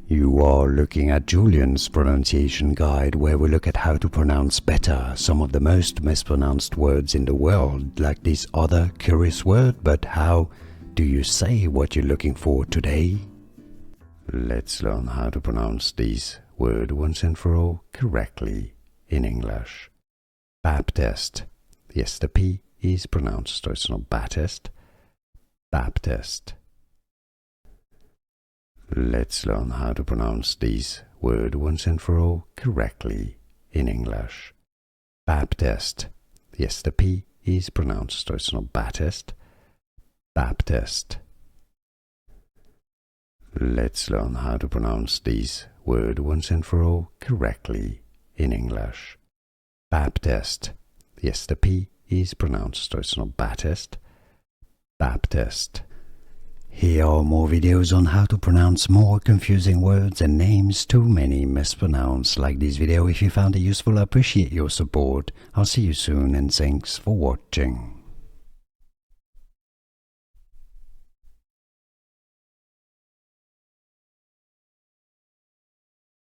You are looking at Julian's pronunciation guide, where we look at how to pronounce better some of the most mispronounced words in the world, like this other curious word. But how do you say what you're looking for today? Let's learn how to pronounce this word once and for all correctly in English. Baptist. Yes, the P is pronounced, so it's not Baptist. Baptist. Let's learn how to pronounce this word once and for all correctly in English. Baptist. Yes, the P is pronounced, so it's not Baptist. Baptist. Let's learn how to pronounce this word once and for all correctly in English. Baptist. Yes, the P is pronounced, so it's not Baptist. Baptist. Here are more videos on how to pronounce more confusing words and names too many mispronounced. Like this video if you found it useful. I appreciate your support. I'll see you soon and thanks for watching.